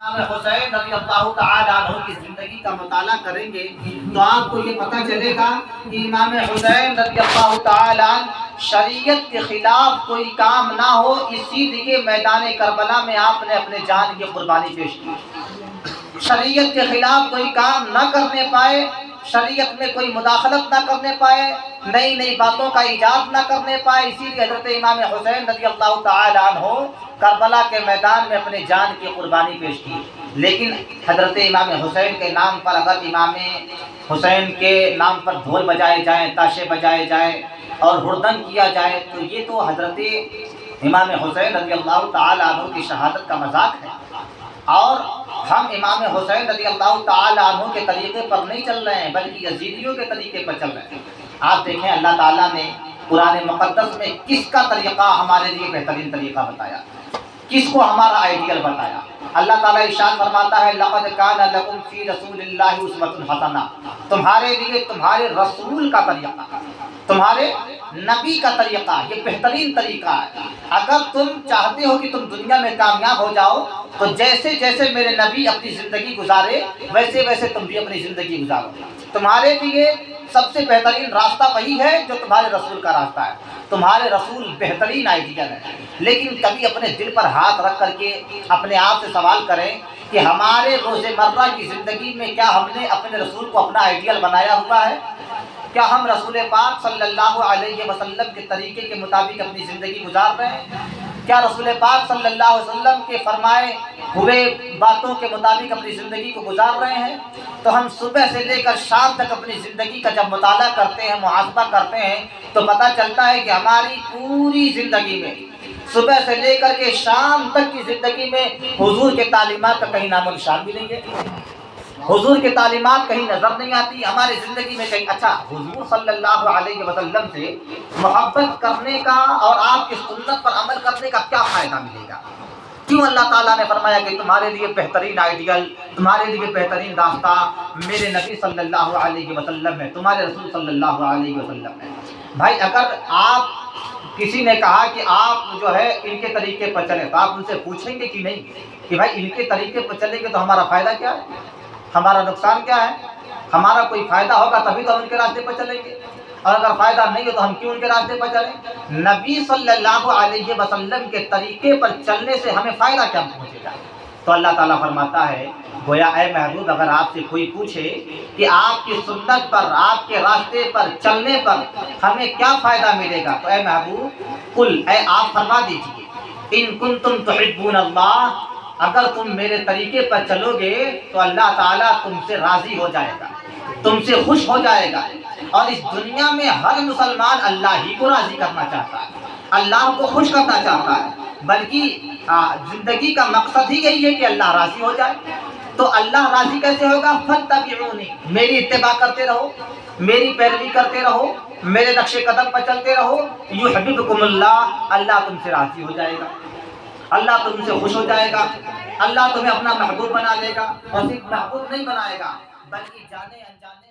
حسین رضی اللہ تعالیٰ عنہ کی زندگی کا مطالعہ کریں گے تو آپ کو یہ پتہ چلے گا کہ امام حسین رضی اللہ تعالیٰ عنہ شریعت کے خلاف کوئی کام نہ ہو، اسی لیے میدان کربلا میں آپ نے اپنے جان کی قربانی پیش کی۔ شریعت کے خلاف کوئی کام نہ کرنے پائے، شریعت میں کوئی مداخلت نہ کرنے پائے، نئی نئی باتوں کا ایجاد نہ کرنے پائے، اسی لیے حضرت امام حسین رضی اللہ تعالیٰ عنہ کربلا کے میدان میں اپنے جان کی قربانی پیش کی۔ لیکن حضرت امام حسین کے نام پر اگر امام حسین کے نام پر ڈھول بجائے جائیں، تاشے بجائے جائیں اور ہردنگ کیا جائے تو یہ تو حضرت امام حسین رضی اللہ تعالیٰ عنہ کی شہادت کا مذاق ہے، اور ہم امام حسین رضی اللہ تعالیٰ عنہ کے طریقے پر نہیں چل رہے ہیں بلکہ یزیدیوں کے طریقے پر چل رہے ہیں۔ آپ دیکھیں اللہ تعالیٰ نے قرآن مقدس میں کس کا طریقہ ہمارے لیے بہترین طریقہ بتایا، کس کو ہمارا آئیڈیل بتایا۔ اللہ تعالیٰ ارشاد فرماتا ہے لقد کان لکم فی رسول اللہ اسوۃ حسنہ، تمہارے لیے تمہارے رسول کا طریقہ، تمہارے نبی کا طریقہ یہ بہترین طریقہ ہے۔ اگر تم چاہتے ہو کہ تم دنیا میں کامیاب ہو جاؤ تو جیسے جیسے میرے نبی اپنی زندگی گزارے ویسے ویسے تم بھی اپنی زندگی گزارو۔ تمہارے لیے سب سے بہترین راستہ وہی ہے جو تمہارے رسول کا راستہ ہے، تمہارے رسول بہترین آئیڈیل ہے۔ لیکن کبھی اپنے دل پر ہاتھ رکھ کر کے اپنے آپ سے سوال کریں کہ ہمارے روزمرہ کی زندگی میں کیا ہم نے اپنے رسول کو اپنا آئیڈیل بنایا ہوا ہے؟ کیا ہم رسول پاک صلی اللہ علیہ وسلم کے طریقے کے مطابق اپنی زندگی گزار رہے ہیں؟ کیا رسول پاک صلی اللہ علیہ وسلم کے فرمائے ہوئے باتوں کے مطابق اپنی زندگی کو گزار رہے ہیں؟ تو ہم صبح سے لے کر شام تک اپنی زندگی کا جب مطالعہ کرتے ہیں، محاسبہ کرتے ہیں تو پتہ چلتا ہے کہ ہماری پوری زندگی میں صبح سے لے کر کے شام تک کی زندگی میں حضور کے تعلیمات کا کہیں نام و نشان بھی نہیں ہے، حضور کی تعلیمات کہیں نظر نہیں آتی ہماری زندگی میں کہیں۔ اچھا، حضور صلی اللہ علیہ وسلم سے محبت کرنے کا اور آپ کی سنت پر عمل کرنے کا کیا فائدہ ملے گا؟ کیوں اللہ تعالیٰ نے فرمایا کہ تمہارے لیے بہترین آئیڈیل، تمہارے لیے بہترین راستہ میرے نبی صلی اللہ علیہ وسلم ہے، تمہارے رسول صلی اللہ علیہ وسلم ہے۔ بھائی اگر آپ کسی نے کہا کہ آپ جو ہے ان کے طریقے پر چلیں تو آپ ان سے پوچھیں گے کہ نہیں کہ بھائی ان کے طریقے پر چلیں گے تو ہمارا فائدہ کیا ہے، ہمارا نقصان کیا ہے؟ ہمارا کوئی فائدہ ہوگا تبھی تو ہم ان کے راستے پر چلیں گے، اور اگر فائدہ نہیں ہو تو ہم کیوں ان کے راستے پر چلیں؟ نبی صلی اللہ علیہ وسلم کے طریقے پر چلنے سے ہمیں فائدہ کیا پہنچے گا؟ تو اللہ تعالیٰ فرماتا ہے گویا اے محبوب اگر آپ سے کوئی پوچھے کہ آپ کی سنت پر، آپ کے راستے پر چلنے پر ہمیں کیا فائدہ ملے گا تو اے محبوب قل، اے آپ فرما دیجئے ان کنتم تحبون اللہ، اگر تم میرے طریقے پر چلو گے تو اللہ تعالیٰ تم سے راضی ہو جائے گا، تم سے خوش ہو جائے گا۔ اور اس دنیا میں ہر مسلمان اللہ ہی کو راضی کرنا چاہتا ہے، اللہ کو خوش کرنا چاہتا ہے، بلکہ زندگی کا مقصد ہی یہی ہے کہ اللہ راضی ہو جائے۔ تو اللہ راضی کیسے ہوگا؟ فاتبعونی، میری اتباع کرتے رہو، میری پیروی کرتے رہو، میرے نقش قدم پر چلتے رہو، یحببکم اللہ، اللہ تم سے راضی ہو جائے گا، اللہ تم سے خوش ہو جائے گا، اللہ تمہیں اپنا محبوب بنا لے گا، اور صرف محبوب نہیں بنائے گا بلکہ جانے انجانے